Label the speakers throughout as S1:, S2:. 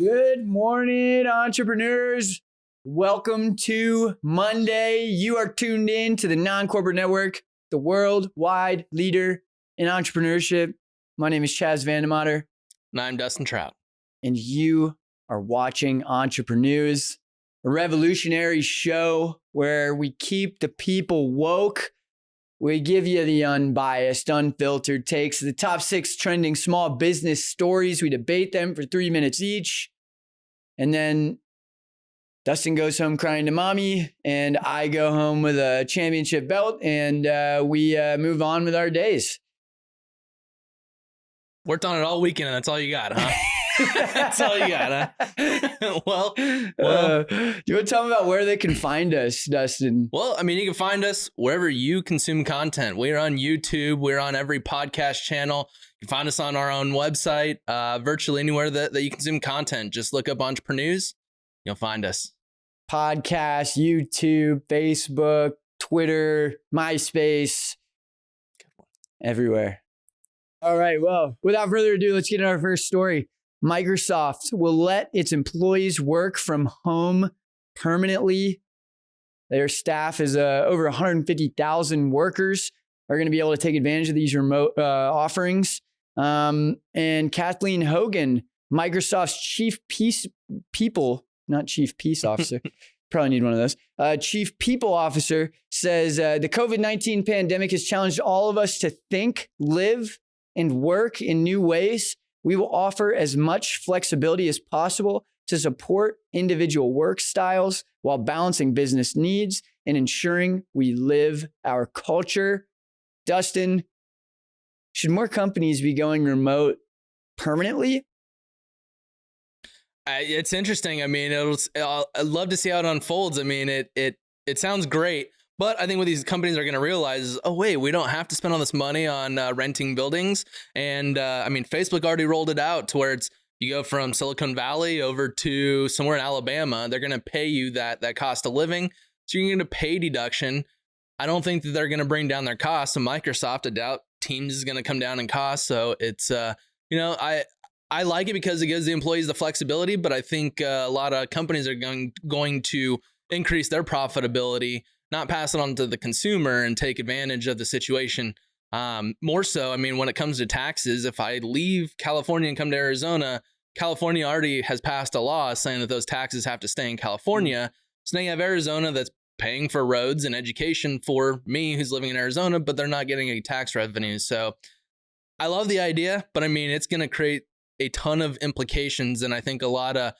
S1: Good morning, entrepreneurs. Welcome to Monday. You are tuned in to the Non-Corporate Network, the worldwide leader in entrepreneurship. My name is Chaz Vandemotter.
S2: And I'm Dustin Trout.
S1: And you are watching Entreprenews, a revolutionary show where we keep the people woke. We give you the unbiased, unfiltered takes of the top 6 trending small business stories. We debate them for 3 minutes each. And then Dustin goes home crying to mommy, and I go home with a championship belt, and we move on with our days.
S2: Worked on it all weekend, and that's all you got, huh? That's all you got, huh? well,
S1: you want to tell them about where they can find us, Dustin?
S2: Well, I mean, you can find us wherever you consume content. We're on YouTube. We're on every podcast channel. You can find us on our own website, virtually anywhere that you consume content. Just look up Entreprenews. You'll find us.
S1: Podcast, YouTube, Facebook, Twitter, MySpace, everywhere. All right. Well, without further ado, let's get into our first story. Microsoft will let its employees work from home permanently. Their staff is over 150,000 workers are going to be able to take advantage of these remote offerings. And Kathleen Hogan, Microsoft's chief people officer, probably need one of those, chief people officer, says the COVID-19 pandemic has challenged all of us to think, live, and work in new ways. We will offer as much flexibility as possible to support individual work styles while balancing business needs and ensuring we live our culture. Dustin, should more companies be going remote permanently?
S2: It's interesting. I mean, I'd love to see how it unfolds. I mean, it sounds great. But I think what these companies are going to realize is, oh, wait, we don't have to spend all this money on renting buildings. And I mean, Facebook already rolled it out to where you go from Silicon Valley over to somewhere in Alabama. They're going to pay you that cost of living. So you're going to pay deduction. I don't think that they're going to bring down their costs. So Microsoft, I doubt Teams is going to come down in cost. So it's, I like it because it gives the employees the flexibility. But I think a lot of companies are going to increase their profitability, not pass it on to the consumer and take advantage of the situation. More so, I mean, when it comes to taxes, if I leave California and come to Arizona, California already has passed a law saying that those taxes have to stay in California. So now you have Arizona that's paying for roads and education for me who's living in Arizona, but they're not getting any tax revenues. So I love the idea, but I mean, it's going to create a ton of implications. And I think a lot of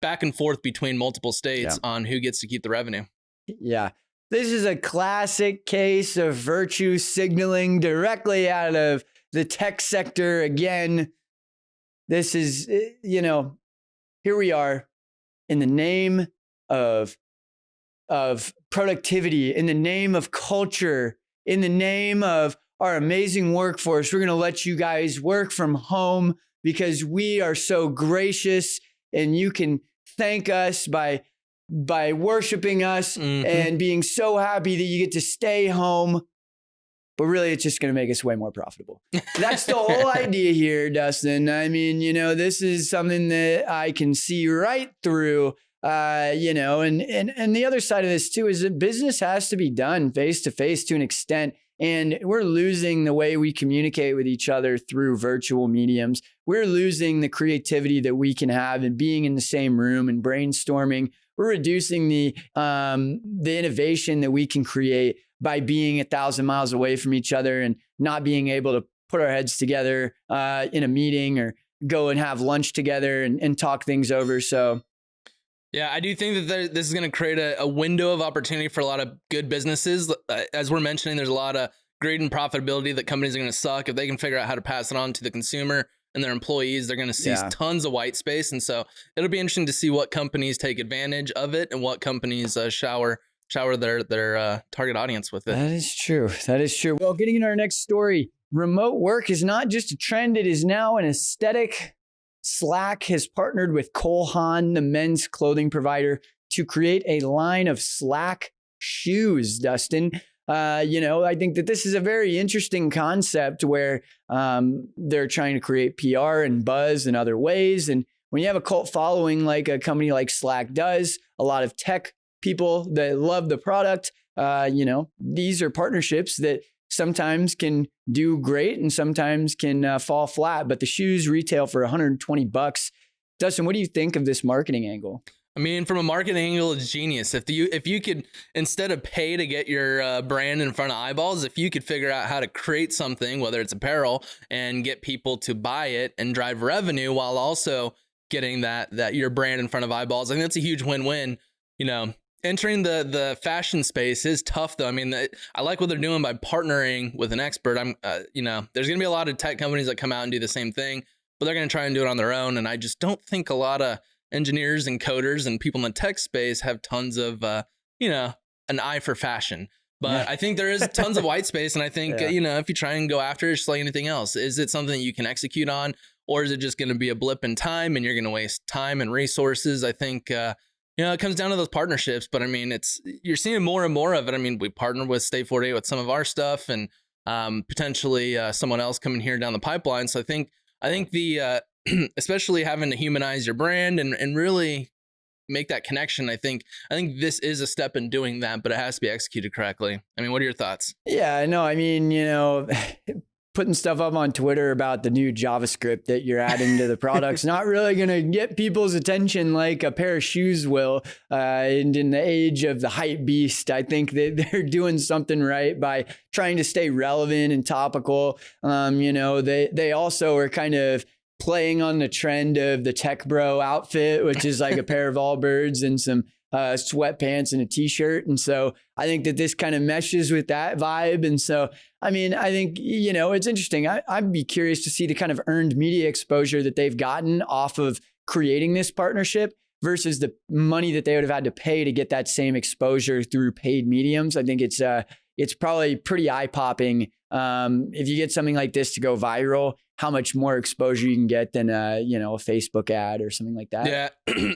S2: back and forth between multiple states on who gets to keep the revenue. Yeah.
S1: This is a classic case of virtue signaling directly out of the tech sector. Again, this is, here we are in the name of productivity, in the name of culture, in the name of our amazing workforce. We're going to let you guys work from home because we are so gracious, and you can thank us by worshiping us and being so happy that you get to stay home. But really, it's just going to make us way more profitable. That's the whole idea here, Dustin. I mean, this is something that I can see right through, and the other side of this too is that business has to be done face to face to an extent. And we're losing the way we communicate with each other through virtual mediums. We're losing the creativity that we can have in being in the same room and brainstorming. We're reducing the innovation that we can create by being 1,000 miles away from each other and not being able to put our heads together in a meeting or go and have lunch together and talk things over. So
S2: yeah, I do think that this is going to create a window of opportunity for a lot of good businesses. As we're mentioning, there's a lot of greed and profitability that companies are going to suck. If they can figure out how to pass it on to the consumer and their employees, they're going to see tons of white space. And so it'll be interesting to see what companies take advantage of it and what companies shower their target audience with it.
S1: That is true. That is true. Well, getting into our next story, remote work is not just a trend. It is now an aesthetic. Slack has partnered with Haan, the men's clothing provider, to create a line of Slack shoes, Dustin. I think that this is a very interesting concept where they're trying to create PR and buzz in other ways. And when you have a cult following like a company like Slack does, a lot of tech people that love the product, these are partnerships that sometimes can do great and sometimes can fall flat. But the shoes retail for $120. Dustin, what do you think of this marketing angle?
S2: I mean, from a marketing angle, it's genius. If you could, instead of pay to get your brand in front of eyeballs, if you could figure out how to create something, whether it's apparel, and get people to buy it and drive revenue while also getting that your brand in front of eyeballs, I think that's a huge win-win. Entering the fashion space is tough, though. I mean, I like what they're doing by partnering with an expert. There's going to be a lot of tech companies that come out and do the same thing, but they're going to try and do it on their own. And I just don't think a lot of engineers and coders and people in the tech space have tons of, an eye for fashion. But I think there is tons of white space. And I think, if you try and go after it, just like anything else, is it something that you can execute on, or is it just going to be a blip in time and you're going to waste time and resources? I think, it comes down to those partnerships, but I mean, you're seeing more and more of it. I mean, we partner with State 48 with some of our stuff, and potentially someone else coming here down the pipeline. So I think the especially having to humanize your brand and really make that connection. I think this is a step in doing that, but it has to be executed correctly. I mean, what are your thoughts?
S1: Yeah, I know. I mean, putting stuff up on Twitter about the new JavaScript that you're adding to the product's not really going to get people's attention like a pair of shoes will. And in the age of the hype beast, I think that they're doing something right by trying to stay relevant and topical. They also are kind of playing on the trend of the tech bro outfit, which is like a pair of Allbirds and some sweatpants and a t-shirt. And so I think that this kind of meshes with that vibe. And so, I mean, I think, it's interesting. I'd be curious to see the kind of earned media exposure that they've gotten off of creating this partnership versus the money that they would have had to pay to get that same exposure through paid mediums. I think it's probably pretty eye-popping if you get something like this to go viral, how much more exposure you can get than a Facebook ad or something like that. Yeah.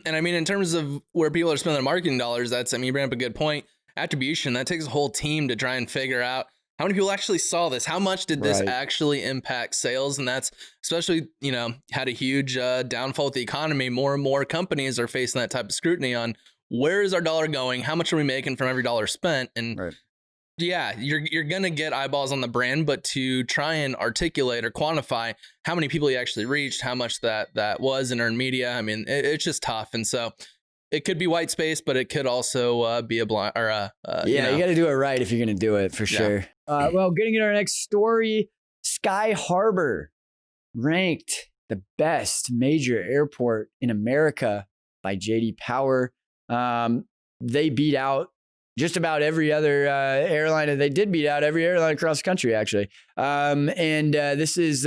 S2: And I mean, in terms of where people are spending their marketing dollars, you bring up a good point. Attribution, that takes a whole team to try and figure out how many people actually saw this, how much did this actually impact sales? And that's especially, had a huge downfall with the economy. More and more companies are facing that type of scrutiny on where is our dollar going? How much are we making from every dollar spent? And yeah, you're going to get eyeballs on the brand, but to try and articulate or quantify how many people you actually reached, how much that was in earned media, I mean, it's just tough. And so it could be white space, but it could also be a blind or
S1: you got to do it right if you're going to do it for sure. Well, getting into our next story, Sky Harbor ranked the best major airport in America by JD Power. They beat out just about every other airline. They did beat out every airline across the country, actually. This is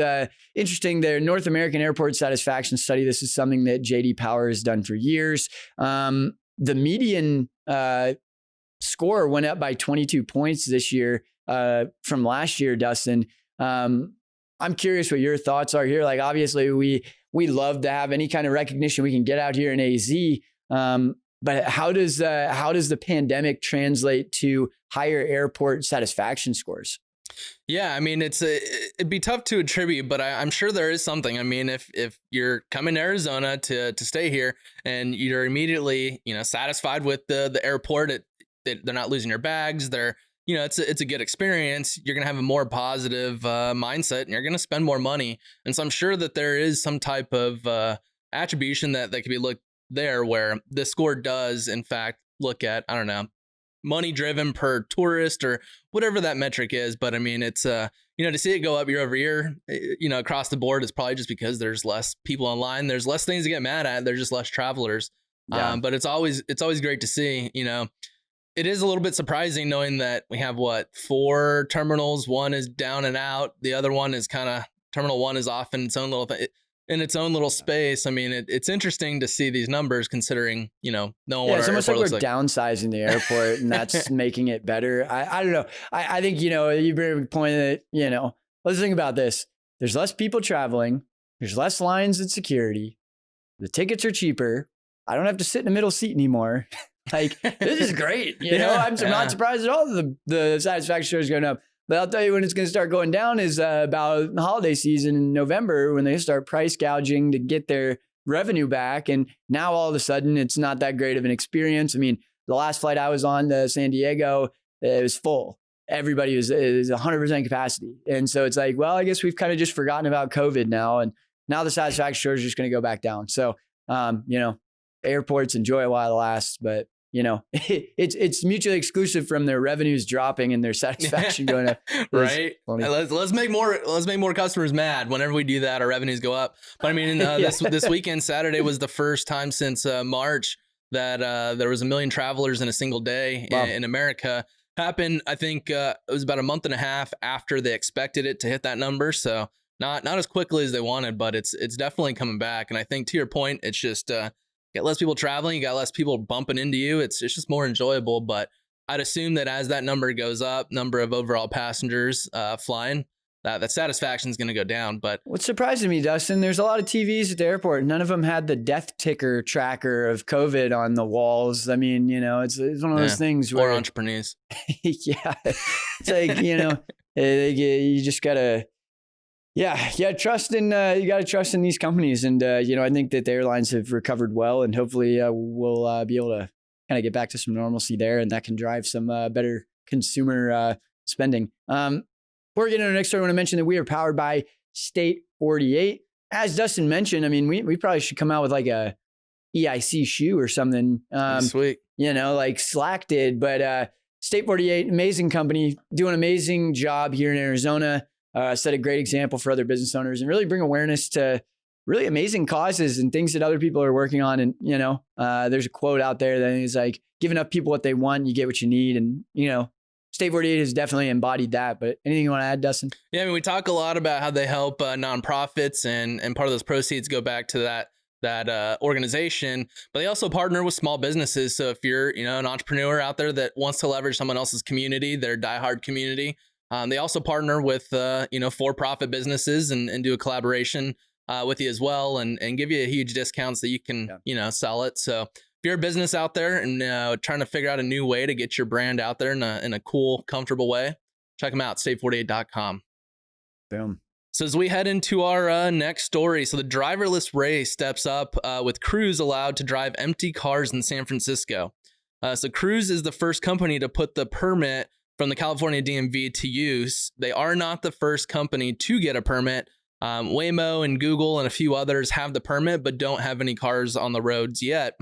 S1: interesting. Their North American Airport Satisfaction Study. This is something that JD Power has done for years. The median score went up by 22 points this year from last year, Dustin. I'm curious what your thoughts are here. Like, obviously, we love to have any kind of recognition we can get out here in AZ. But how does the pandemic translate to higher airport satisfaction scores?
S2: Yeah, I mean, it'd be tough to attribute, but I'm sure there is something. I mean, if you're coming to Arizona to stay here and you're immediately satisfied with the airport, they're not losing your bags, they're it's a good experience. You're gonna have a more positive mindset, and you're gonna spend more money. And so I'm sure that there is some type of attribution that could be looked there, where the score does in fact look at, I don't know, money driven per tourist or whatever that metric is. But I mean, it's to see it go up year over year, across the board, is probably just because there's less people online, there's less things to get mad at, there's just less travelers. But it's always great to see. It is a little bit surprising knowing that we have 4 terminals. One is down and out, the other one is kind of, terminal 1 is off in its own little thing, in its own little space. I mean, it's interesting to see these numbers, considering, knowing what
S1: it's
S2: our
S1: almost
S2: airport
S1: like we're
S2: looks
S1: downsizing the airport and that's making it better. I don't know. I think, you bring a point that, let's think about this. There's less people traveling. There's less lines at security. The tickets are cheaper. I don't have to sit in the middle seat anymore. Like, this is great. You know, I'm not surprised at all the satisfaction score is going up. But I'll tell you when it's going to start going down is about the holiday season in November when they start price gouging to get their revenue back. And now all of a sudden it's not that great of an experience. I mean, the last flight I was on to San Diego, it was full. Everybody was 100% capacity. And so it's like, well, I guess we've kind of just forgotten about COVID now. And now the satisfaction score is just going to go back down. So, you know, airports enjoy it while it lasts, but you know, it's mutually exclusive from their revenues dropping and their satisfaction going up.
S2: Right. Let's make more customers mad. Whenever we do that, our revenues go up. But I mean, this weekend, Saturday was the first time since March that there was 1 million travelers in a single day in America. Happened, I think it was about a month and a half after they expected it to hit that number. So not as quickly as they wanted, but it's definitely coming back. And I think to your point, it's just get less people traveling, you got less people bumping into you. It's just more enjoyable. But I'd assume that as that number goes up, number of overall passengers flying, that satisfaction is going to go down. But
S1: what's surprising me, Dustin, there's a lot of TVs at the airport. None of them had the death ticker tracker of COVID on the walls. I mean, you know, it's one of those things where
S2: Entreprenews.
S1: Yeah, it's like, you know, you just gotta. Yeah, trust in you got to trust in these companies, and you know, I think that the airlines have recovered well, and hopefully we'll be able to kind of get back to some normalcy there, and that can drive some better consumer spending. Before we get into the next story, I want to mention that we are powered by State 48. As Dustin mentioned, I mean, we probably should come out with like a EIC shoe or something.
S2: Sweet,
S1: you know, like Slack did, but State 48, amazing company, doing an amazing job here in Arizona. Set a great example for other business owners and really bring awareness to really amazing causes and things that other people are working on. And, you know, there's a quote out there that is like, giving up people what they want, you get what you need. And, you know, State 48 has definitely embodied that. But anything you want to add, Dustin?
S2: Yeah, I mean, we talk a lot about how they help nonprofits and part of those proceeds go back to that organization, but they also partner with small businesses. So if you're, you know, an entrepreneur out there that wants to leverage someone else's community, their diehard community, they also partner with, you know, for-profit businesses and do a collaboration with you as well and give you a huge discount so you can, you know, sell it. So if you're a business out there and trying to figure out a new way to get your brand out there in a cool, comfortable way, check them out, state48.com.
S1: Boom.
S2: So as we head into our next story, so the driverless race steps up with Cruise allowed to drive empty cars in San Francisco. So Cruise is the first company to put the permit from the California DMV to use. They are not the first company to get a permit. Waymo and Google and a few others have the permit, but don't have any cars on the roads yet.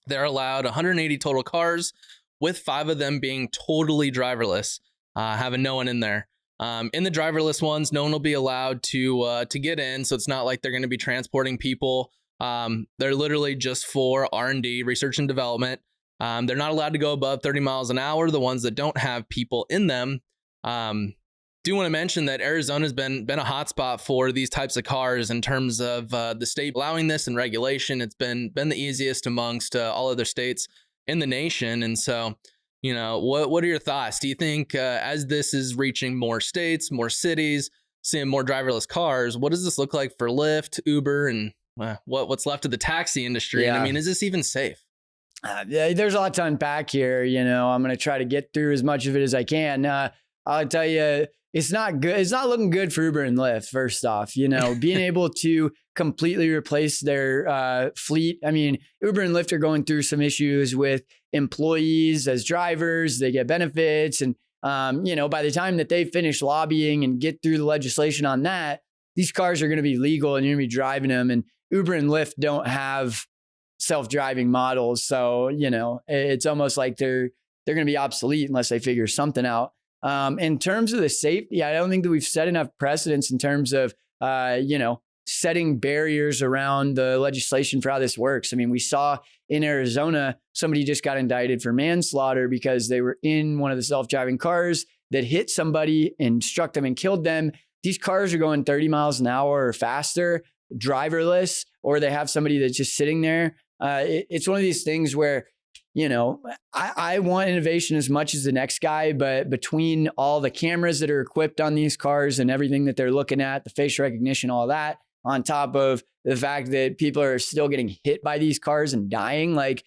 S2: They're allowed 180 total cars, with 5 of them being totally driverless, having no one in there. In the driverless ones, no one will be allowed to get in. So it's not like they're going to be transporting people. They're literally just for R&D, research and development. They're not allowed to go above 30 miles an hour, the ones that don't have people in them. Do want to mention that Arizona's been a hotspot for these types of cars in terms of the state allowing this and regulation. It's been the easiest amongst all other states in the nation. And so, you know, what are your thoughts? Do you think as this is reaching more states, more cities, seeing more driverless cars, what does this look like for Lyft, Uber, and what's left of the taxi industry? Yeah. And I mean, is this even safe?
S1: Yeah, there's a lot to unpack here. You know, I'm going to try to get through as much of it as I can. I'll tell you, it's not good. It's not looking good for Uber and Lyft, first off. You know, being able to completely replace their fleet. I mean, Uber and Lyft are going through some issues with employees as drivers. They get benefits. And, you know, by the time that they finish lobbying and get through the legislation on that, these cars are going to be legal and you're going to be driving them. And Uber and Lyft don't have self-driving models. So, you know, it's almost like they're going to be obsolete unless they figure something out. In terms of the safety, I don't think that we've set enough precedents in terms of, you know, setting barriers around the legislation for how this works. I mean, we saw in Arizona, somebody just got indicted for manslaughter because they were in one of the self-driving cars that hit somebody and struck them and killed them. These cars are going 30 miles an hour or faster, driverless, or they have somebody that's just sitting there. It's one of these things where, you know, I want innovation as much as the next guy, but between all the cameras that are equipped on these cars and everything that they're looking at, the facial recognition, all that, on top of the fact that people are still getting hit by these cars and dying, like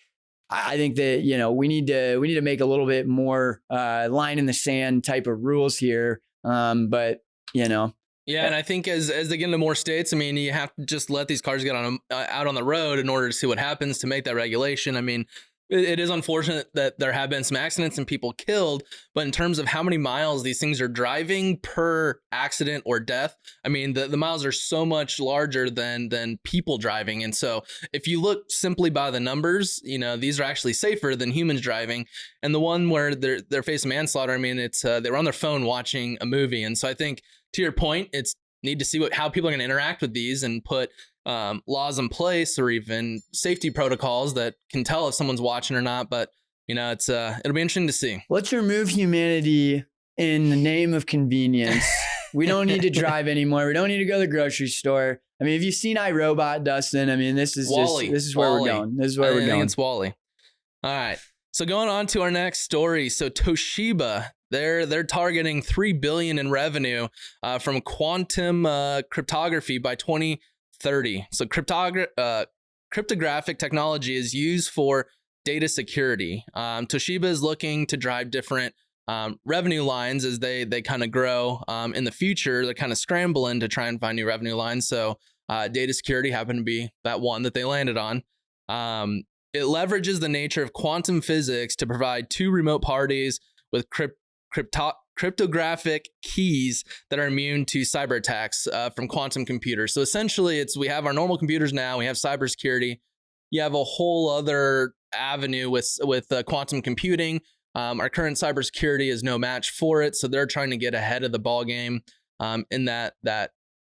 S1: I think that, you know, we need to make a little bit more line in the sand type of rules here. But you know,
S2: Yeah, and I think as they get into more states, I mean, you have to just let these cars get on out on the road in order to see what happens to make that regulation. I mean, it is unfortunate that there have been some accidents and people killed, but in terms of how many miles these things are driving per accident or death, I mean, the miles are so much larger than people driving. And so if you look simply by the numbers, you know, these are actually safer than humans driving. And the one where they're facing manslaughter, I mean, it's they were on their phone watching a movie. And so I think, to your point, it's need to see how people are going to interact with these and put laws in place or even safety protocols that can tell if someone's watching or not. But, you know, it's it'll be interesting to see.
S1: Let's remove humanity in the name of convenience. We don't need to drive anymore. We don't need to go to the grocery store. I mean, have you seen iRobot, Dustin? I mean, this is
S2: WALL-E.
S1: this is where we're going. This is where we're going.
S2: It's WALL-E. All right. So going on to our next story. So Toshiba, they're targeting $3 billion in revenue from quantum cryptography by 2030. So cryptographic technology is used for data security. Toshiba is looking to drive different revenue lines as they kind of grow in the future. They're kind of scrambling to try and find new revenue lines. So data security happened to be that one that they landed on. It leverages the nature of quantum physics to provide two remote parties with cryptographic keys that are immune to cyber attacks from quantum computers. So essentially, we have our normal computers now. We have cybersecurity. You have a whole other avenue with quantum computing. Our current cybersecurity is no match for it. So they're trying to get ahead of the ball game in that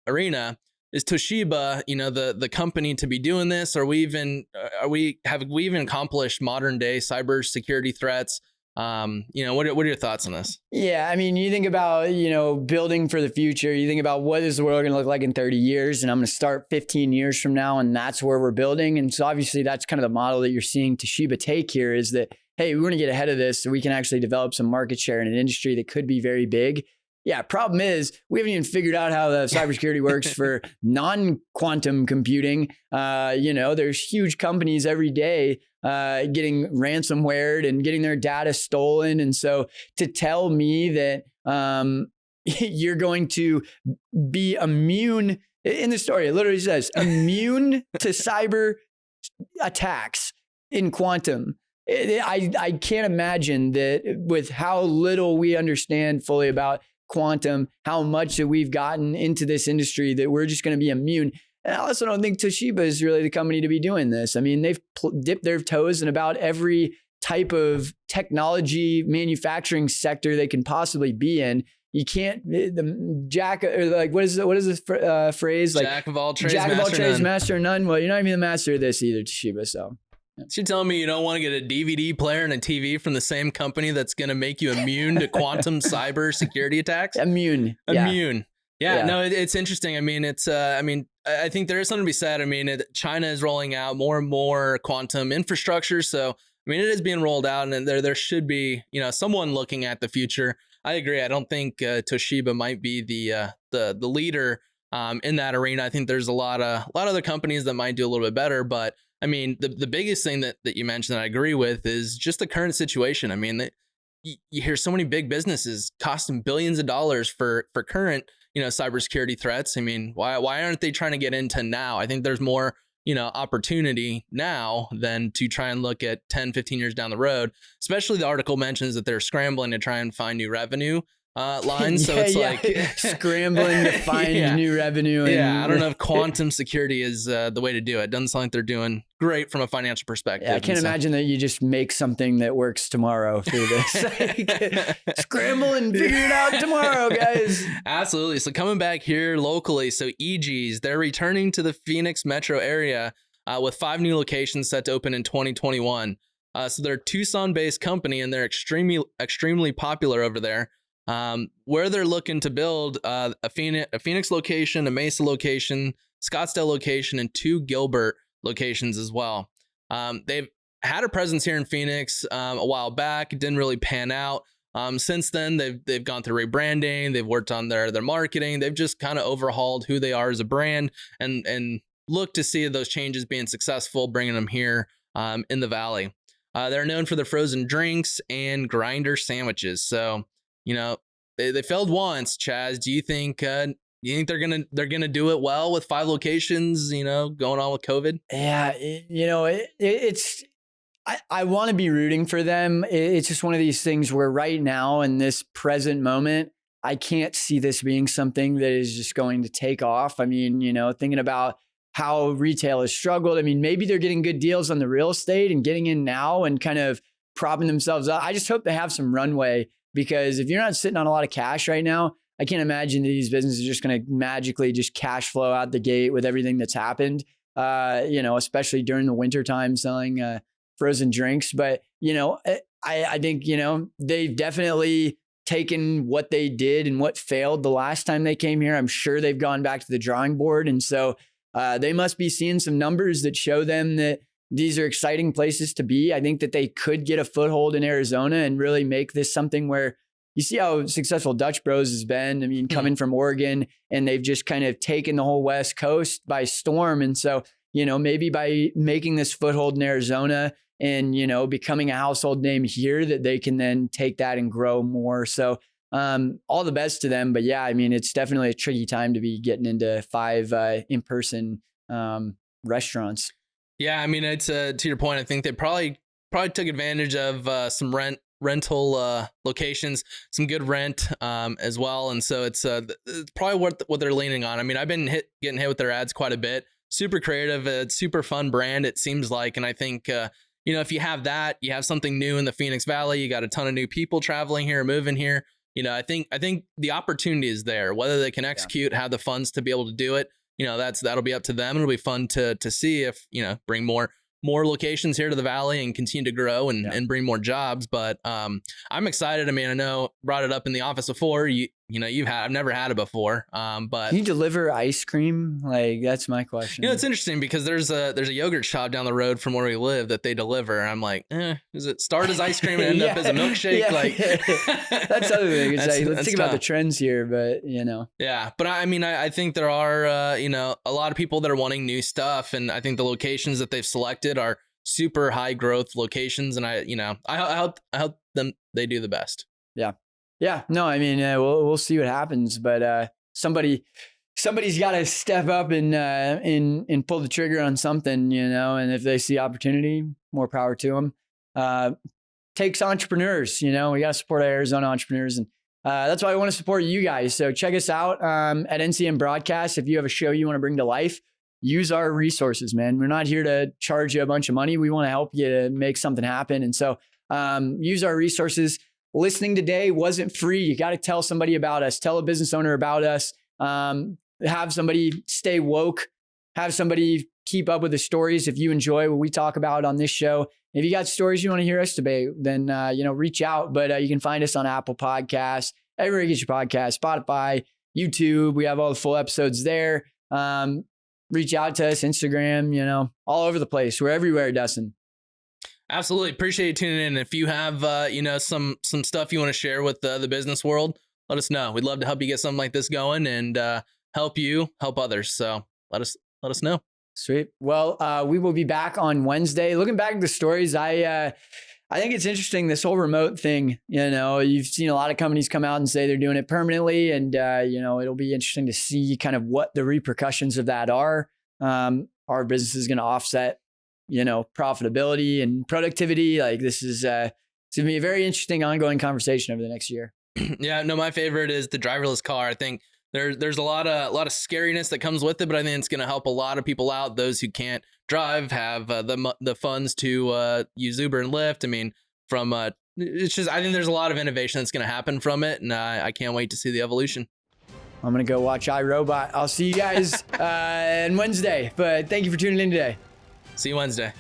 S2: arena. Is Toshiba, you know, the company to be doing this? Have we even accomplished modern day cybersecurity threats? You know, what are your thoughts on this?
S1: Yeah, I mean, you think about, you know, building for the future. You think about what is the world going to look like in 30 years, and I'm going to start 15 years from now, and that's where we're building. And so obviously that's kind of the model that you're seeing Toshiba take here is that, hey, we want to get ahead of this so we can actually develop some market share in an industry that could be very big. Yeah, problem is we haven't even figured out how the cybersecurity works for non-quantum computing. You know, there's huge companies every day getting ransomwared and getting their data stolen. And so to tell me that you're going to be immune, in the story, it literally says immune to cyber attacks in quantum. I can't imagine that with how little we understand fully about quantum, how much that we've gotten into this industry that we're just going to be immune. And I also don't think Toshiba is really the company to be doing this. I mean, they've dipped their toes in about every type of technology manufacturing sector they can possibly be in. You can't the jack or like what is this phrase? Like
S2: jack of all trades,
S1: master of none. Well, you're not even the master of this either, Toshiba. So.
S2: So you're telling me you don't want to get a DVD player and a TV from the same company that's going to make you immune to quantum cyber security attacks?
S1: Immune.
S2: Yeah. No, it's interesting. I mean, I think there is something to be said. I mean, China is rolling out more and more quantum infrastructure. So, I mean, it is being rolled out, and there should be, you know, someone looking at the future. I agree. I don't think Toshiba might be the leader in that arena. I think there's a lot of other companies that might do a little bit better, but I mean, the biggest thing that you mentioned that I agree with is just the current situation. I mean, you hear so many big businesses costing billions of dollars for current, you know, cybersecurity threats. I mean, why aren't they trying to get into now? I think there's more, you know, opportunity now than to try and look at 10, 15 years down the road. Especially the article mentions that they're scrambling to try and find new revenue lines. So it's like
S1: scrambling to find new revenue.
S2: I don't know if quantum security is the way to do it. Doesn't sound like they're doing great from a financial perspective.
S1: Yeah, I can't imagine that you just make something that works tomorrow through this. Scramble and figure it out tomorrow, guys.
S2: Absolutely. So coming back here locally, so Eegee's, they're returning to the Phoenix metro area with 5 new locations set to open in 2021. So they're a Tucson-based company, and they're extremely popular over there. Where they're looking to build a Phoenix location, a Mesa location, Scottsdale location, and 2 Gilbert locations as well. They've had a presence here in Phoenix a while back. It didn't really pan out. Since then, they've gone through rebranding. They've worked on their marketing. They've just kind of overhauled who they are as a brand and look to see those changes being successful, bringing them here in the Valley. They're known for their frozen drinks and grinder sandwiches. So, they failed once. Chaz, do you think they're gonna do it well with 5 locations? Going on with COVID.
S1: Yeah, it's. I want to be rooting for them. It's just one of these things where right now in this present moment, I can't see this being something that is just going to take off. I mean, thinking about how retail has struggled. I mean, maybe they're getting good deals on the real estate and getting in now and kind of propping themselves up. I just hope they have some runway, because if you're not sitting on a lot of cash right now, I can't imagine that these businesses are just going to magically just cash flow out the gate with everything that's happened, especially during the winter time selling frozen drinks. But, I think, they've definitely taken what they did and what failed the last time they came here. I'm sure they've gone back to the drawing board. And so they must be seeing some numbers that show them that these are exciting places to be. I think that they could get a foothold in Arizona and really make this something where you see how successful Dutch Bros has been. I mean, coming from Oregon, and they've just kind of taken the whole West Coast by storm. And so, maybe by making this foothold in Arizona and, becoming a household name here, that they can then take that and grow more. So all the best to them. But yeah, I mean, it's definitely a tricky time to be getting into 5 in-person restaurants.
S2: Yeah, I mean, it's to your point. I think they probably took advantage of some rental locations, some good rent as well, and so it's probably what they're leaning on. I mean, I've been getting hit with their ads quite a bit. Super creative, it's super fun brand, it seems like, and I think if you have that, you have something new in the Phoenix Valley. You got a ton of new people traveling here, moving here. I think the opportunity is there. Whether they can execute, have the funds to be able to do it, that'll be up to them. It'll be fun to see if bring more locations here to the Valley and continue to grow and bring more jobs. But I'm excited. I mean, I know brought it up in the office before. I've never had it before. But
S1: can you deliver ice cream? Like, that's my question.
S2: It's interesting because there's a yogurt shop down the road from where we live that they deliver. And I'm like, does it start as ice cream and end up as a milkshake?
S1: That's the other thing. It's let's think about the trends here, but
S2: Yeah, but I mean, I think there are a lot of people that are wanting new stuff, and I think the locations that they've selected are super high growth locations, and I hope them they do the best.
S1: Yeah, no, I mean, we'll see what happens, but somebody's got to step up and pull the trigger on something, and if they see opportunity, more power to them. Takes entrepreneurs, we got to support our Arizona entrepreneurs, and that's why I want to support you guys. So check us out at NCM Broadcast. If you have a show you want to bring to life, use our resources, man. We're not here to charge you a bunch of money. We want to help you to make something happen, and so use our resources. Listening today wasn't free. You got to tell somebody about us. Tell a business owner about us. Have somebody stay woke. Have somebody keep up with the stories. If you enjoy what we talk about on this show, if you got stories you want to hear us debate, then reach out. But you can find us on Apple Podcasts, everywhere you get your podcast, Spotify, YouTube. We have all the full episodes there. Reach out to us, Instagram. All over the place. We're everywhere, Dustin.
S2: Absolutely. Appreciate you tuning in. If you have, some stuff you want to share with the business world, let us know. We'd love to help you get something like this going and help you help others. So let us know.
S1: Sweet. Well, we will be back on Wednesday. Looking back at the stories, I think it's interesting, this whole remote thing. You've seen a lot of companies come out and say they're doing it permanently, and it'll be interesting to see kind of what the repercussions of that are. Our business is going to offset profitability and productivity. Like, this is it's gonna be a very interesting ongoing conversation over the next year.
S2: Yeah, no, my favorite is the driverless car. I think there's a lot of scariness that comes with it, but I think it's going to help a lot of people out. Those who can't drive have the funds to use Uber and Lyft. I mean, it's just, I think there's a lot of innovation that's going to happen from it, and I can't wait to see the evolution.
S1: I'm going to go watch iRobot. I'll see you guys on Wednesday, but thank you for tuning in today.
S2: See you Wednesday.